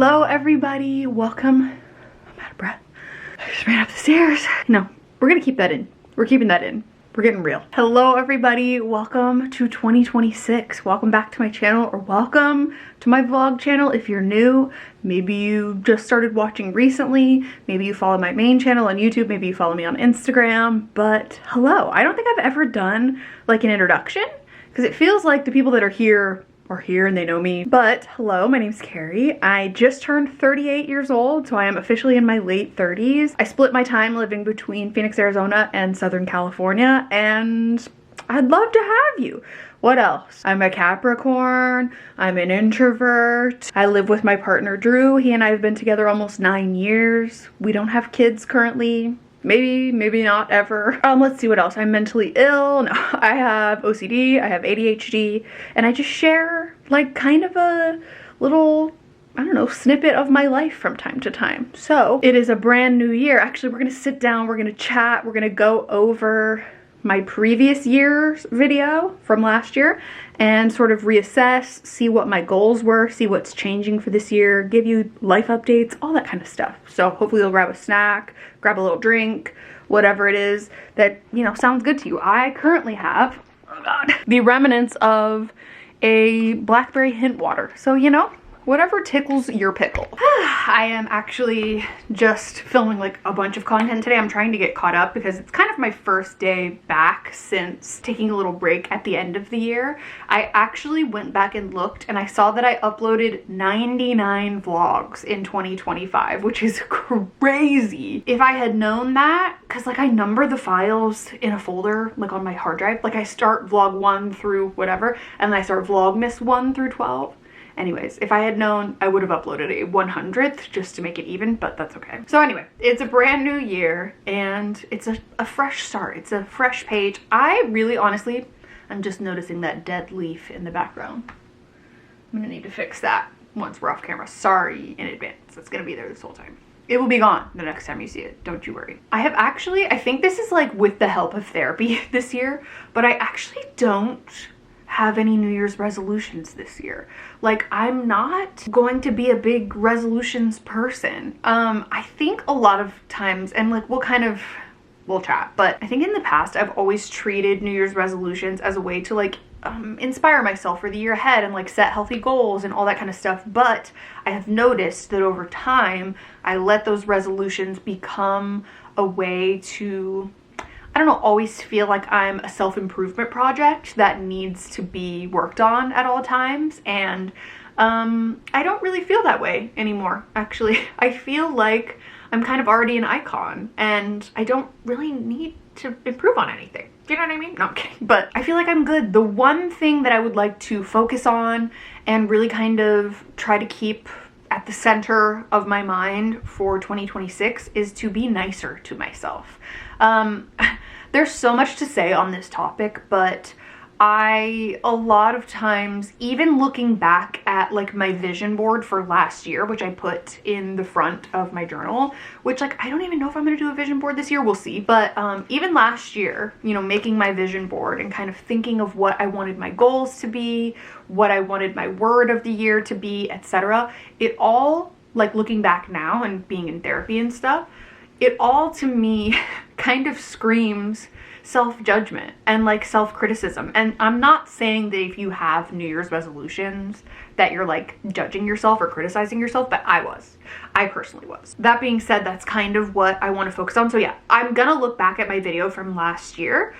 Hello everybody, welcome. I'm out of breath. I just ran up the stairs. No, we're gonna keep that in. We're keeping that in. We're getting real. Hello everybody, welcome to 2026. Welcome back to my channel, or welcome to my vlog channel if you're new. Maybe you just started watching recently. Maybe you follow my main channel on YouTube. Maybe you follow me on Instagram. But hello, I don't think I've ever done like an introduction because it feels like the people that are here and they know me. But hello, my name's Carrie. I just turned 38 years old, so I am officially in my late 30s. I split my time living between Phoenix, Arizona and Southern California, and I'd love to have you. What else? I'm a Capricorn, I'm an introvert, I live with my partner Drew. He and I have been together almost 9 years. We don't have kids currently. Maybe not ever. Let's see what else. I'm mentally ill. No, I have OCD, I have ADHD, and I just share like kind of a little, I don't know, snippet of my life from time to time. So it is a brand new year. Actually, we're gonna sit down, we're gonna chat, we're gonna go over my previous year's video from last year and sort of reassess, see what my goals were, see what's changing for this year, give you life updates, all that kind of stuff. So hopefully you'll grab a snack, grab a little drink, whatever it is that, you know, sounds good to you. I currently have, oh God, the remnants of a blackberry hint water. So, you know, whatever tickles your pickle. I am actually just filming like a bunch of content today. I'm trying to get caught up because it's kind of my first day back since taking a little break at the end of the year. I actually went back and looked and I saw that I uploaded 99 vlogs in 2025, which is crazy. If I had known that, because like I number the files in a folder like on my hard drive, like I start vlog 1 through whatever, and then I start vlogmas 1 through 12. Anyways, if I had known, I would have uploaded a 100th just to make it even, but that's okay. So anyway, it's a brand new year and it's a fresh start. It's a fresh page. I really honestly, I'm just noticing that dead leaf in the background. I'm gonna need to fix that once we're off camera. Sorry in advance. It's gonna be there this whole time. It will be gone the next time you see it, don't you worry. I have actually, I think this is like with the help of therapy this year, but I actually don't have any New Year's resolutions this year. Like, I'm not going to be a big resolutions person. I think a lot of times, and like we'll chat, but I think in the past I've always treated New Year's resolutions as a way to like inspire myself for the year ahead and like set healthy goals and all that kind of stuff. But I have noticed that over time I let those resolutions become a way to, I don't know, always feel like I'm a self-improvement project that needs to be worked on at all times. And I don't really feel that way anymore, actually. I feel like I'm kind of already an icon and I don't really need to improve on anything. Do you know what I mean? No, I'm kidding. But I feel like I'm good. The one thing that I would like to focus on and really kind of try to keep at the center of my mind for 2026 is to be nicer to myself. There's so much to say on this topic, but a lot of times, even looking back at like my vision board for last year, which I put in the front of my journal, which like I don't even know if I'm gonna do a vision board this year, we'll see. But even last year, you know, making my vision board and kind of thinking of what I wanted my goals to be, what I wanted my word of the year to be, etc. It all, like looking back now and being in therapy and stuff, it all to me kind of screams self-judgment and like self-criticism. And I'm not saying that if you have New Year's resolutions that you're like judging yourself or criticizing yourself, but I personally was. That being said, that's kind of what I want to focus on. So yeah, I'm gonna look back at my video from last year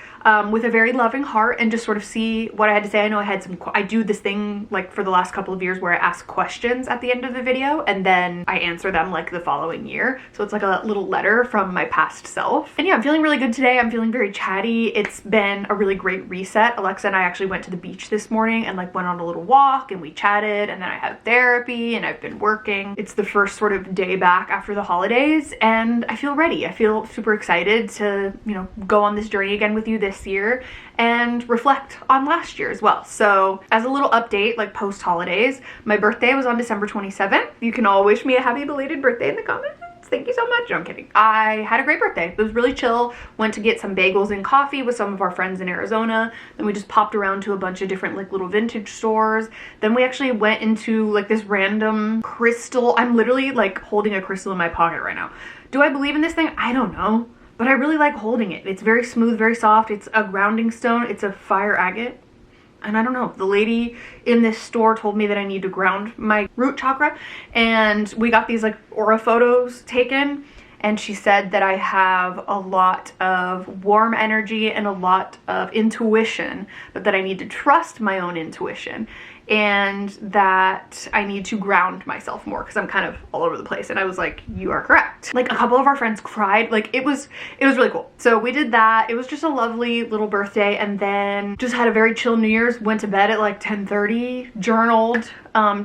with a very loving heart and just sort of see what I had to say. I know I do this thing like for the last couple of years where I ask questions at the end of the video and then I answer them like the following year. So it's like a little letter from my past self. And yeah, I'm feeling really good today. I'm feeling very chatty. It's been a really great reset. Alexa and I actually went to the beach this morning and like went on a little walk and we chatted, and then I had therapy and I've been working. It's the first sort of day back after the holidays and I feel ready. I feel super excited to, you know, go on this journey again with you this year and reflect on last year as well. So as a little update, like post holidays, my birthday was on December 27th. You can all wish me a happy belated birthday in the comments. Thank you so much. No, I'm kidding. I had a great birthday. It was really chill. Went to get some bagels and coffee with some of our friends in Arizona. Then we just popped around to a bunch of different like little vintage stores. Then we actually went into like this random crystal. I'm literally like holding a crystal in my pocket right now. Do I believe in this thing? I don't know, but I really like holding it. It's very smooth, very soft. It's a grounding stone. It's a fire agate. And I don't know, the lady in this store told me that I need to ground my root chakra, and we got these like aura photos taken, and she said that I have a lot of warm energy and a lot of intuition, but that I need to trust my own intuition, and that I need to ground myself more because I'm kind of all over the place. And I was like, you are correct. Like a couple of our friends cried. Like it was really cool. So we did that. It was just a lovely little birthday, and then just had a very chill New Year's. Went to bed at like 10:30, journaled.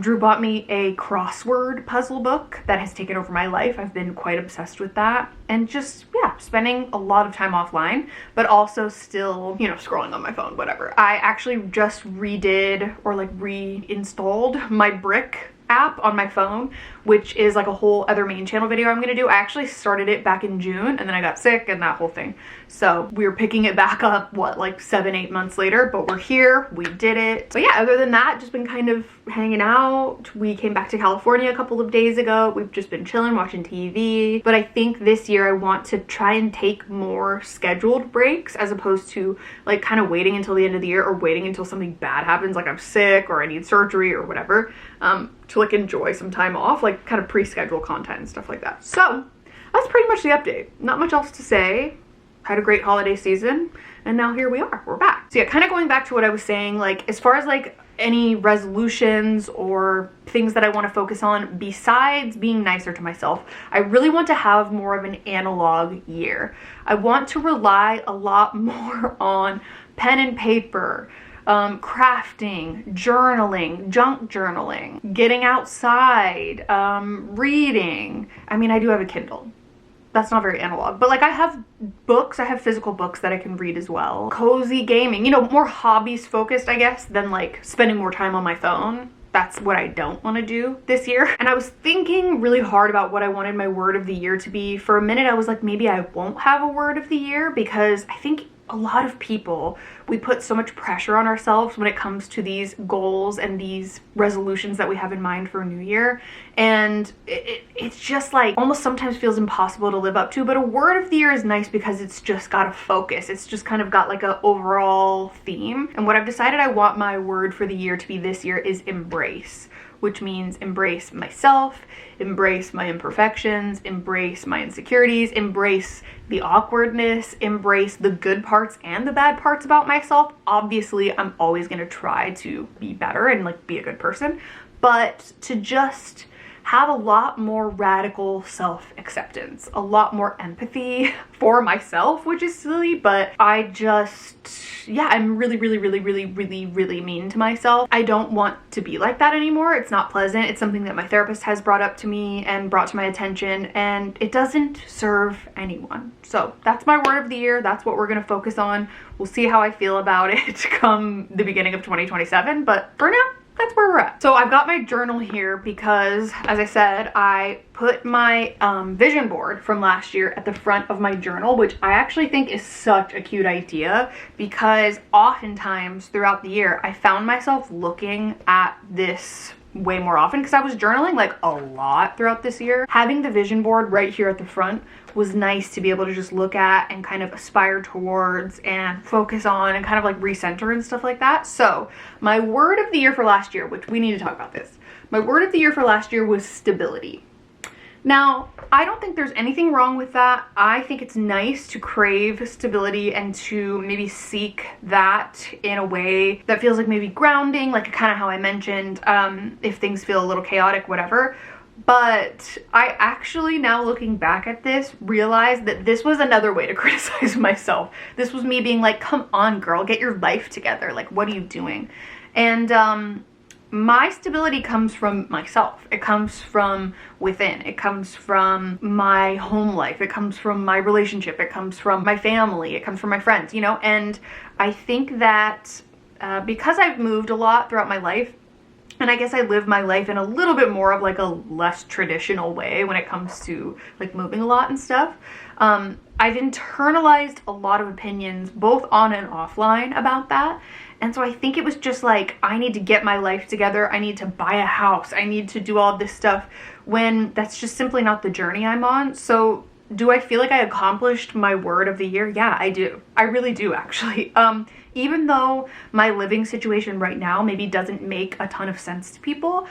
Drew bought me a crossword puzzle book that has taken over my life. I've been quite obsessed with that, and just, yeah, spending a lot of time offline, but also still, you know, scrolling on my phone, whatever. I actually just redid or like reinstalled my Brick app on my phone, which is like a whole other main channel video I'm gonna do. I actually started it back in June, and then I got sick and that whole thing. So we're picking it back up, what, like 7-8 months later, but we're here, we did it. So yeah, other than that, just been kind of hanging out. We came back to California a couple of days ago. We've just been chilling, watching TV. But I think this year I want to try and take more scheduled breaks as opposed to like kind of waiting until the end of the year or waiting until something bad happens, like I'm sick or I need surgery or whatever, to like enjoy some time off, like kind of pre-schedule content and stuff like that. So that's pretty much the update. Not much else to say. Had a great holiday season, and now here we are, we're back. So yeah, kind of going back to what I was saying, like as far as like any resolutions or things that I want to focus on besides being nicer to myself, I really want to have more of an analog year. I want to rely a lot more on pen and paper, crafting, journaling, junk journaling, getting outside, reading. I mean, I do have a Kindle. That's not very analog, but like I have books, I have physical books that I can read as well. Cozy gaming, you know, more hobbies focused, I guess, than like spending more time on my phone. That's what I don't want to do this year. And I was thinking really hard about what I wanted my word of the year to be. For a minute, I was like, maybe I won't have a word of the year, because I think a lot of people, we put so much pressure on ourselves when it comes to these goals and these resolutions that we have in mind for a new year. And it's just like almost sometimes feels impossible to live up to. But a word of the year is nice because it's just got a focus. It's just kind of got like a overall theme. And what I've decided I want my word for the year to be this year is embrace, which means embrace myself, embrace my imperfections, embrace my insecurities, embrace the awkwardness, embrace the good parts and the bad parts about myself. Obviously, I'm always gonna try to be better and like be a good person, but to just have a lot more radical self-acceptance, a lot more empathy for myself, which is silly, but I just, yeah, I'm really mean to myself. I don't want to be like that anymore. It's not pleasant. It's something that my therapist has brought up to me and brought to my attention, and it doesn't serve anyone. So that's my word of the year. That's what we're gonna focus on. We'll see how I feel about it come the beginning of 2027, but for now, that's where we're at. So I've got my journal here because, as I said, I put my vision board from last year at the front of my journal, which I actually think is such a cute idea, because oftentimes throughout the year, I found myself looking at this way more often because I was journaling like a lot throughout this year. Having the vision board right here at the front was nice to be able to just look at and kind of aspire towards and focus on and kind of like recenter and stuff like that. So my word of the year for last year, which we need to talk about this, my word of the year for last year was stability. Now, I don't think there's anything wrong with that. I think it's nice to crave stability and to maybe seek that in a way that feels like maybe grounding, like kind of how I mentioned, if things feel a little chaotic, whatever. But I actually, now looking back at this, realized that this was another way to criticize myself. This was me being like, come on, girl, get your life together. Like, what are you doing? And my stability comes from myself. It comes from within. It comes from my home life. It comes from my relationship. It comes from my family. It comes from my friends, you know? And I think that because I've moved a lot throughout my life, And I guess I live my life in a little bit more of like a less traditional way when it comes to like moving a lot and stuff. I've internalized a lot of opinions both on and offline about that. And so I think it was just like, I need to get my life together. I need to buy a house. I need to do all this stuff, when that's just simply not the journey I'm on. So do I feel like I accomplished my word of the year? Yeah, I do. I really do, actually. Even though my living situation right now maybe doesn't make a ton of sense to people,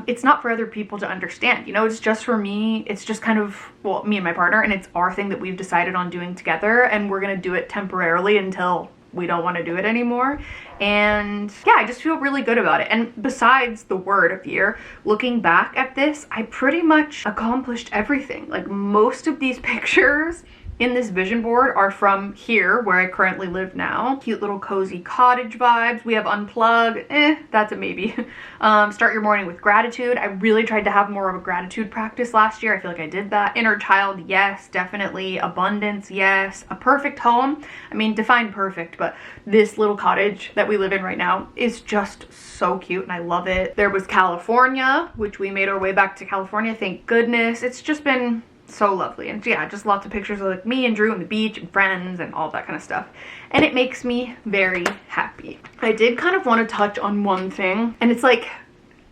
it's not for other people to understand. You know, it's just for me. It's just kind of, well, me and my partner, and it's our thing that we've decided on doing together, and we're gonna do it temporarily until we don't want to do it anymore. And yeah, I just feel really good about it. And besides the word of the year, looking back at this, I pretty much accomplished everything. Like, most of these pictures in this vision board are from here, where I currently live now. Cute little cozy cottage vibes. We have unplug, that's a maybe. Start your morning with gratitude. I really tried to have more of a gratitude practice last year. I feel like I did that. Inner child, yes, definitely. Abundance, yes. A perfect home. I mean, define perfect, but this little cottage that we live in right now is just so cute and I love it. There was California, which we made our way back to California, thank goodness. It's just been so lovely. And yeah, just lots of pictures of like me and Drew on the beach and friends and all that kind of stuff. And it makes me very happy. I did kind of want to touch on one thing, and it's like,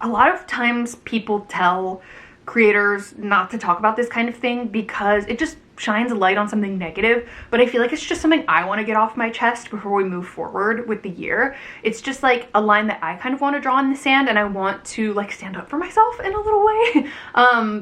a lot of times people tell creators not to talk about this kind of thing because it just shines a light on something negative, but I feel like it's just something I want to get off my chest before we move forward with the year. It's just like a line that I kind of want to draw in the sand, and I want to like stand up for myself in a little way.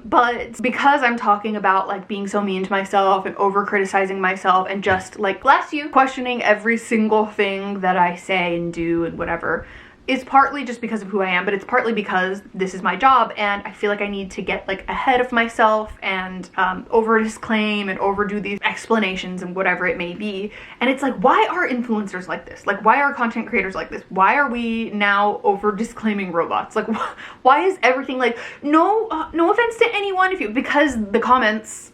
But because I'm talking about like being so mean to myself and over criticizing myself and just like, bless you, questioning every single thing that I say and do and whatever, is partly just because of who I am, but it's partly because this is my job and I feel like I need to get like ahead of myself and over disclaim and overdo these explanations and whatever it may be. And it's like, why are influencers like this? Like, why are content creators like this? Why are we now over disclaiming robots? Like, why is everything like, no offense to anyone, if you, because the comments,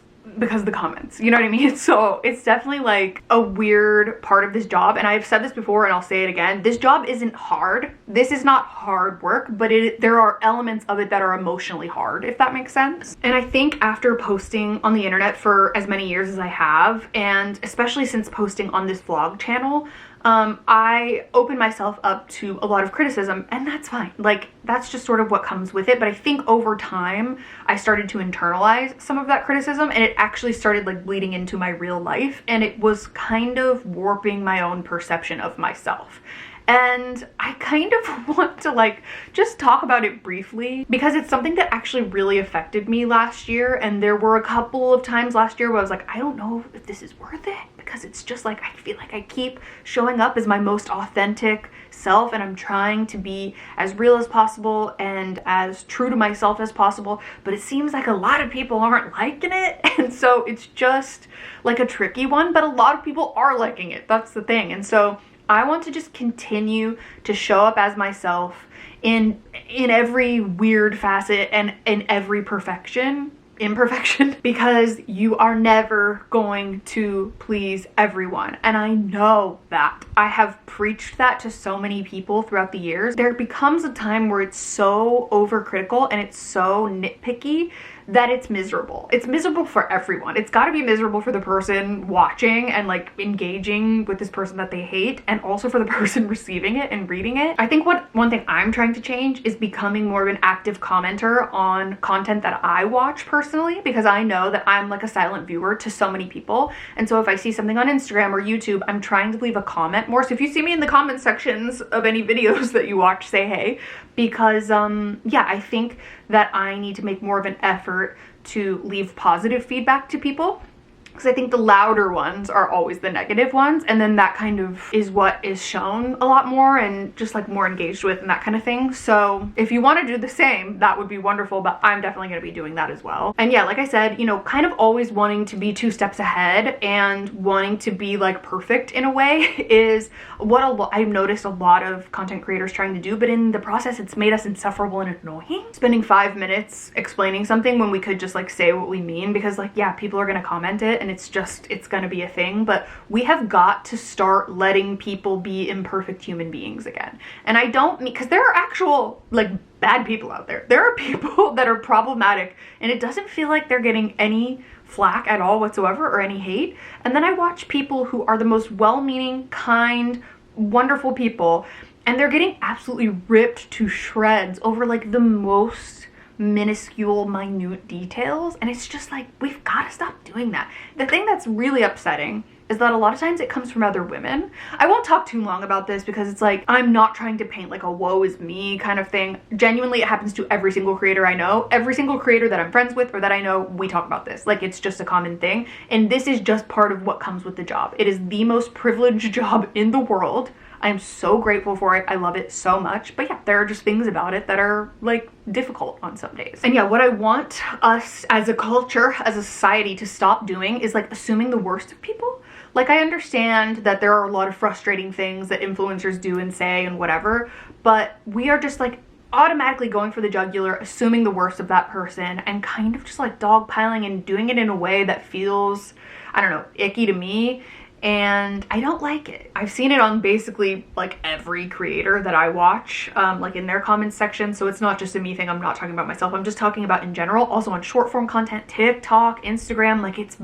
you know what I mean? So it's definitely like a weird part of this job, and I've said this before and I'll say it again, this job isn't hard. This is not hard work, but there are elements of it that are emotionally hard, if that makes sense. And I think after posting on the internet for as many years as I have, and especially since posting on this vlog channel, I open myself up to a lot of criticism, and that's fine. Like, that's just sort of what comes with it. But I think over time, I started to internalize some of that criticism, and it actually started like bleeding into my real life, and it was kind of warping my own perception of myself. And I kind of want to like just talk about it briefly because it's something that actually really affected me last year. And there were a couple of times last year where I was like, I don't know if this is worth it, because it's just like, I feel like I keep showing up as my most authentic self, and I'm trying to be as real as possible and as true to myself as possible, but it seems like a lot of people aren't liking it. And so it's just like a tricky one, but a lot of people are liking it. That's the thing. And so I want to just continue to show up as myself in every weird facet and in every imperfection, because you are never going to please everyone. And I know that. I have preached that to so many people throughout the years. There becomes a time where it's so overcritical and it's so nitpicky that it's miserable. It's miserable for everyone. It's got to be miserable for the person watching and like engaging with this person that they hate, and also for the person receiving it and reading it. I think one thing I'm trying to change is becoming more of an active commenter on content that I watch personally, because I know that I'm like a silent viewer to so many people. And so if I see something on Instagram or YouTube, I'm trying to leave a comment more. So if you see me in the comment sections of any videos that you watch, say hey, because yeah, I think that I need to make more of an effort to leave positive feedback to people, because I think the louder ones are always the negative ones, and then that kind of is what is shown a lot more and just like more engaged with and that kind of thing. So if you want to do the same, that would be wonderful, but I'm definitely going to be doing that as well. And yeah, like I said, you know, kind of always wanting to be 2 steps ahead and wanting to be like perfect in a way is what I've noticed a lot of content creators trying to do, but in the process it's made us insufferable and annoying. Spending 5 minutes explaining something when we could just like say what we mean, because like, yeah, people are going to comment it and it's gonna be a thing, but we have got to start letting people be imperfect human beings again. And I don't mean, because there are actual like bad people out there. There are people that are problematic, and it doesn't feel like they're getting any flack at all whatsoever or any hate. And then I watch people who are the most well-meaning, kind, wonderful people, and they're getting absolutely ripped to shreds over like the most minuscule, minute details. And it's just like, we've got to stop doing that. The thing that's really upsetting is that a lot of times it comes from other women. I won't talk too long about this because it's like, I'm not trying to paint like a woe is me kind of thing. Genuinely, it happens to every single creator I know. Every single creator that I'm friends with or that I know, we talk about this. Like, it's just a common thing. And this is just part of what comes with the job. It is the most privileged job in the world. I am so grateful for it. I love it so much. But yeah, there are just things about it that are like difficult on some days. And yeah, what I want us as a culture, as a society to stop doing is like assuming the worst of people. Like, I understand that there are a lot of frustrating things that influencers do and say and whatever, but we are just like automatically going for the jugular, assuming the worst of that person, and kind of just like dogpiling and doing it in a way that feels, I don't know, icky to me. And I don't like it. I've seen it on basically like every creator that I watch, like in their comments section. So it's not just a me thing. I'm not talking about myself. I'm just talking about in general. Also on short form content, TikTok, Instagram, like it's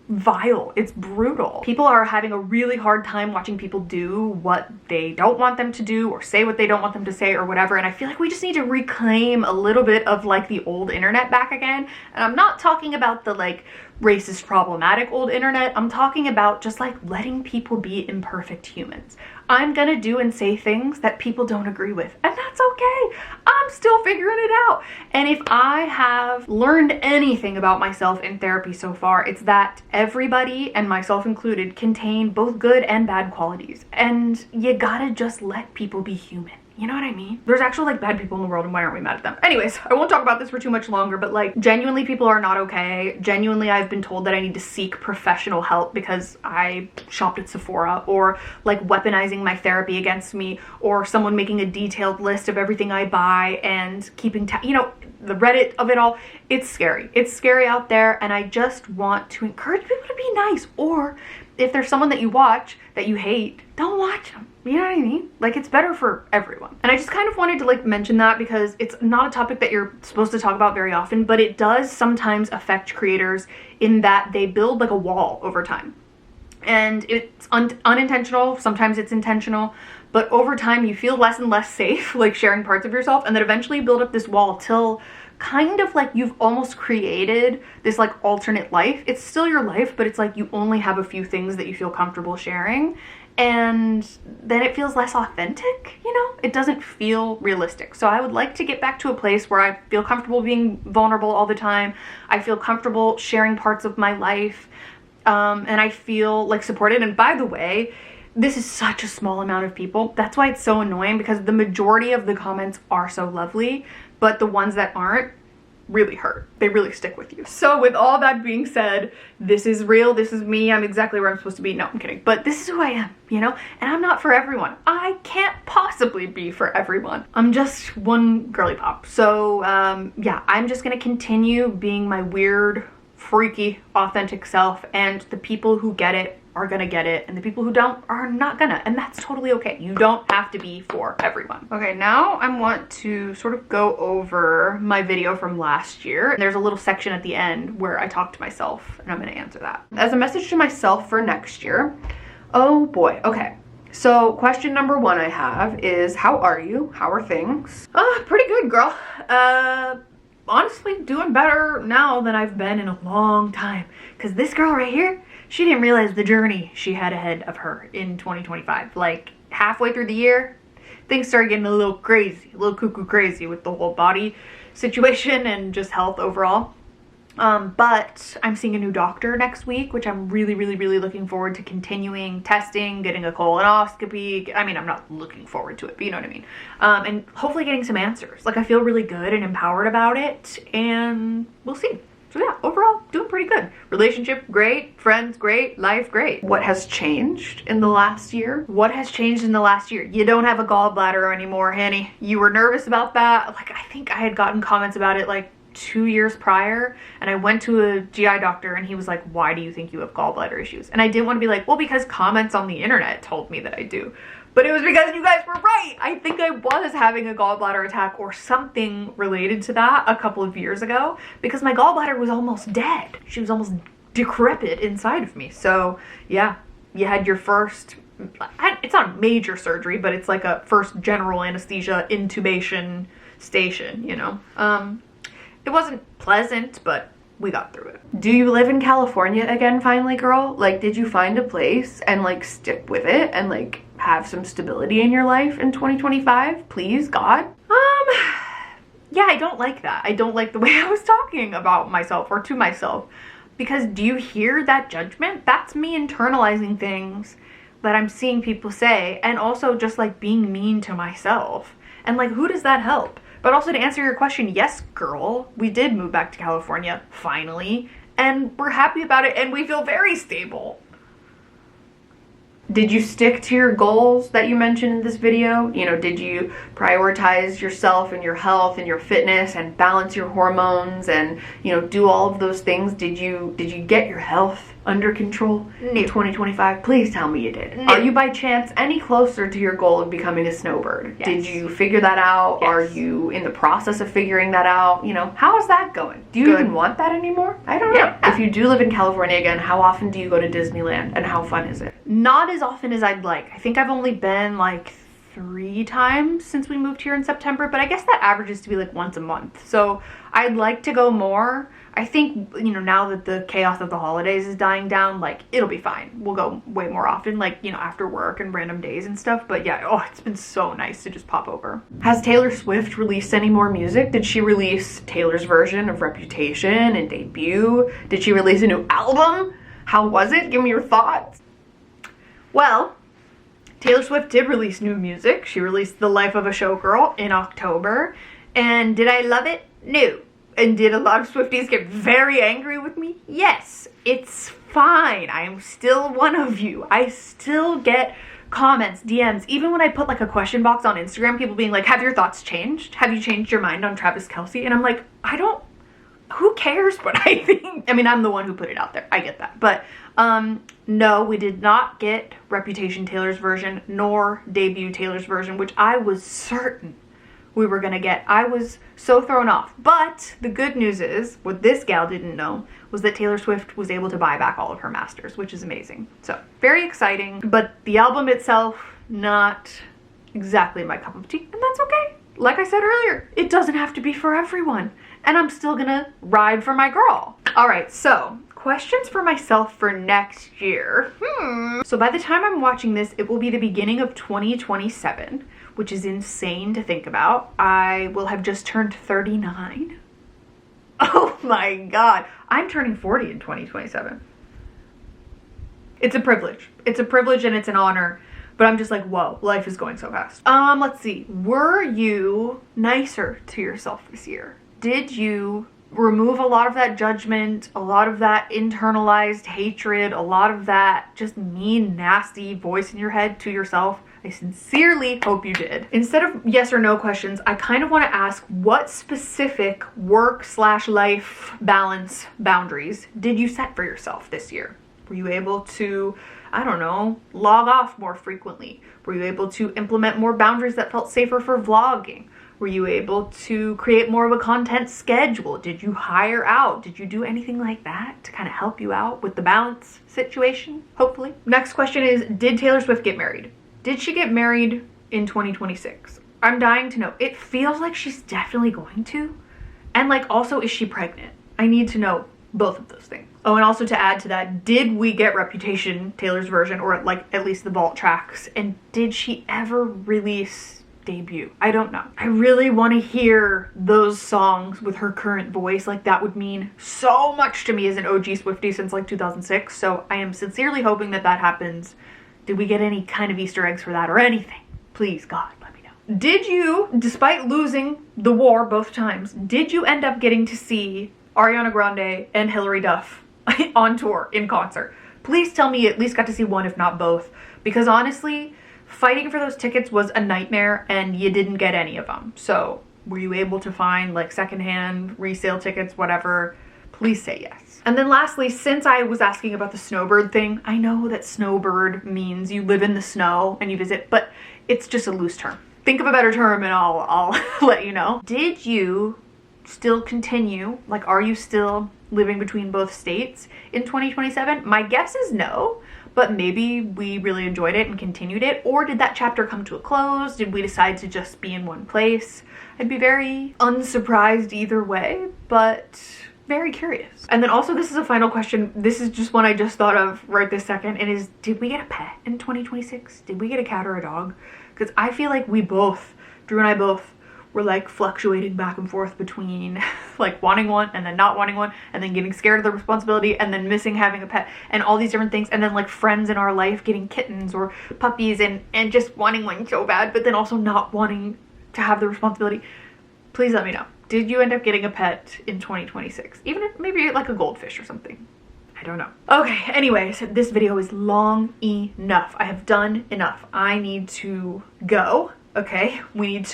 vile. It's brutal. People are having a really hard time watching people do what they don't want them to do or say what they don't want them to say or whatever. And I feel like we just need to reclaim a little bit of like the old internet back again. And I'm not talking about the like racist, problematic old internet. I'm talking about just like letting people be imperfect humans. I'm gonna do and say things that people don't agree with, and that's okay. I'm still figuring it out. And if I have learned anything about myself in therapy so far, it's that everybody, and myself included, contain both good and bad qualities. And you gotta just let people be human. You know what I mean? There's actually like bad people in the world, and why aren't we mad at them? Anyways, I won't talk about this for too much longer, but like genuinely people are not okay. Genuinely, I've been told that I need to seek professional help because I shopped at Sephora, or like weaponizing my therapy against me, or someone making a detailed list of everything I buy and keeping you know, the Reddit of it all. It's scary. It's scary out there, and I just want to encourage people to be nice. Or if there's someone that you watch that you hate, don't watch them. You know what I mean? Like, it's better for everyone. And I just kind of wanted to like mention that because it's not a topic that you're supposed to talk about very often, but it does sometimes affect creators in that they build like a wall over time. And it's unintentional, sometimes it's intentional, but over time you feel less and less safe like sharing parts of yourself, and then eventually you build up this wall till kind of like you've almost created this like alternate life. It's still your life, but it's like you only have a few things that you feel comfortable sharing, and then it feels less authentic, you know? It doesn't feel realistic. So I would like to get back to a place where I feel comfortable being vulnerable all the time. I feel comfortable sharing parts of my life, and I feel like supported. And by the way, this is such a small amount of people. That's why it's so annoying, because the majority of the comments are so lovely, but the ones that aren't really hurt. They really stick with you. So with all that being said, this is real. This is me. I'm exactly where I'm supposed to be. No, I'm kidding. But this is who I am, you know? And I'm not for everyone. I can't possibly be for everyone. I'm just one girly pop. So yeah, I'm just gonna continue being my weird, freaky, authentic self, and the people who get it are gonna get it, and the people who don't are not gonna, and that's totally okay. You don't have to be for everyone. Okay, now I want to sort of go over my video from last year. There's a little section at the end where I talk to myself, and I'm gonna answer that. As a message to myself for next year, oh boy, okay. So question number one I have is, how are you? How are things? Pretty good, girl. Honestly, doing better now than I've been in a long time. Because this girl right here, she didn't realize the journey she had ahead of her in 2025. Like, halfway through the year, things started getting a little crazy, a little cuckoo crazy with the whole body situation and just health overall. But I'm seeing a new doctor next week, which I'm really looking forward to continuing testing, getting a colonoscopy. I mean, I'm not looking forward to it, but you know what I mean. And hopefully getting some answers. Like, I feel really good and empowered about it, and we'll see. So yeah, overall, doing pretty good. Relationship, great. Friends, great. Life, great. What has changed in the last year? What has changed in the last year? You don't have a gallbladder anymore, honey. You were nervous about that. Like, I think I had gotten comments about it like 2 years prior, and I went to a GI doctor and he was like, why do you think you have gallbladder issues? And I didn't want to be like, well, because comments on the internet told me that I do. But it was because you guys were right. I think I was having a gallbladder attack or something related to that a couple of years ago, because my gallbladder was almost dead. She was almost decrepit inside of me. So yeah, you had your first, it's not a major surgery, but it's like a first general anesthesia intubation station, you know. It wasn't pleasant, but we got through it. Do you live in California again finally, girl? Like, did you find a place and like stick with it and like have some stability in your life in 2025? Please, God. Yeah, I don't like that. I don't like the way I was talking about myself or to myself, because do you hear that judgment? That's me internalizing things that I'm seeing people say, and also just like being mean to myself. And like, who does that help? But also, to answer your question, yes, girl, we did move back to California, finally, and we're happy about it, and we feel very stable. Did you stick to your goals that you mentioned in this video? You know, did you prioritize yourself and your health and your fitness and balance your hormones and, you know, do all of those things? Did you get your health under control in 2025? Please tell me you did. No. Are you by chance any closer to your goal of becoming a snowbird? Yes. Did you figure that out? Yes. Are you in the process of figuring that out? You know, how is that going? Do you even want that anymore? I don't know. If you do live in California again, how often do you go to Disneyland and how fun is it? Not as often as I'd like. I think I've only been like 3 times since we moved here in September, but I guess that averages to be like once a month. So I'd like to go more. I think, you know, now that the chaos of the holidays is dying down, like, it'll be fine. We'll go way more often, like, you know, after work and random days and stuff. But yeah, oh, it's been so nice to just pop over. Has Taylor Swift released any more music? Did she release Taylor's version of Reputation and Debut? Did she release a new album? How was it? Give me your thoughts. Well, Taylor Swift did release new music. She released The Life of a Showgirl in October. And did I love it? No. And did a lot of Swifties get very angry with me? Yes. It's fine. I'm still one of you. I still get comments, DMs, even when I put like a question box on Instagram, people being like, have your thoughts changed? Have you changed your mind on Travis Kelce? And I'm like, who cares what I think? I mean, I'm the one who put it out there. I get that. But no, we did not get Reputation Taylor's version, nor Debut Taylor's version, which I was certain we were gonna get. I was so thrown off. But the good news is, what this gal didn't know, was that Taylor Swift was able to buy back all of her masters, which is amazing. So, very exciting. But the album itself, not exactly my cup of tea, and that's okay. Like I said earlier, it doesn't have to be for everyone. And I'm still gonna ride for my girl. All right, so questions for myself for next year. So by the time I'm watching this, it will be the beginning of 2027, which is insane to think about. I will have just turned 39. Oh my God. I'm turning 40 in 2027. It's a privilege. It's a privilege and it's an honor. But I'm just like, whoa, life is going so fast. Let's see. Were you nicer to yourself this year? Did you remove a lot of that judgment, a lot of that internalized hatred, a lot of that just mean, nasty voice in your head to yourself? I sincerely hope you did. Instead of yes or no questions, I kind of want to ask, what specific work/life balance boundaries did you set for yourself this year? Were you able to, I don't know, log off more frequently? Were you able to implement more boundaries that felt safer for vlogging? Were you able to create more of a content schedule? Did you hire out? Did you do anything like that to kind of help you out with the balance situation, hopefully? Next question is, did Taylor Swift get married? Did she get married in 2026? I'm dying to know. It feels like she's definitely going to. And like, also, is she pregnant? I need to know both of those things. Oh, and also to add to that, did we get Reputation, Taylor's version, or like at least the vault tracks? And did she ever release Debut? I don't know. I really want to hear those songs with her current voice. Like, that would mean so much to me as an OG Swiftie since like 2006. So I am sincerely hoping that that happens. Did we get any kind of Easter eggs for that or anything? Please, God, let me know. Did you, despite losing the war both times, did you end up getting to see Ariana Grande and Hilary Duff on tour in concert? Please tell me you at least got to see one, if not both, because honestly, fighting for those tickets was a nightmare and you didn't get any of them. So Were you able to find like secondhand resale tickets, whatever? Please say yes. And then lastly, since I was asking about the snowbird thing, I know that snowbird means you live in the snow and you visit, but it's just a loose term. Think of a better term and I'll let you know. Did you still continue, like are you still living between both states in 2027? My guess is no, but maybe we really enjoyed it and continued it, or did that chapter come to a close? Did we decide to just be in one place? I'd be very unsurprised either way, but very curious. And then also, this is a final question. This is just one I just thought of right this second. It is, did we get a pet in 2026? Did we get a cat or a dog? Because I feel like we both, Drew and I both, were like fluctuating back and forth between like wanting one and then not wanting one and then getting scared of the responsibility and then missing having a pet and all these different things, and then like friends in our life getting kittens or puppies and just wanting one so bad, but then also not wanting to have the responsibility. Please let me know. Did you end up getting a pet in 2026? Even if maybe like a goldfish or something. I don't know. Okay, anyways, this video is long enough. I have done enough. I need to go. Okay, we need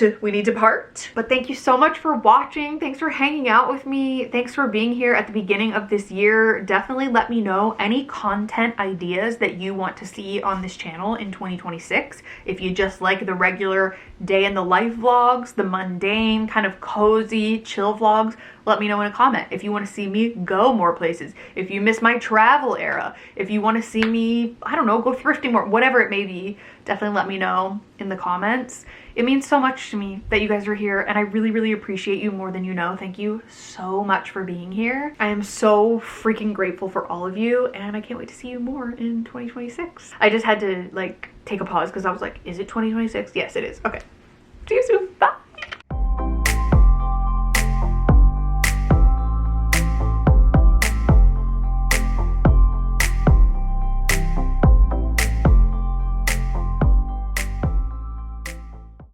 to part. But thank you so much for watching. Thanks for hanging out with me. Thanks for being here at the beginning of this year. Definitely let me know any content ideas that you want to see on this channel in 2026. If you just like the regular day in the life vlogs, the mundane kind of cozy chill vlogs, let me know in a comment. If you want to see me go more places, if you miss my travel era, if you want to see me, I don't know, go thrifting more, whatever it may be, definitely let me know in the comments. It means so much to me that you guys are here, and I really, really appreciate you more than you know. Thank you so much for being here. I am so freaking grateful for all of you, and I can't wait to see you more in 2026. I just had to like take a pause because I was like, is it 2026? Yes, it is. Okay.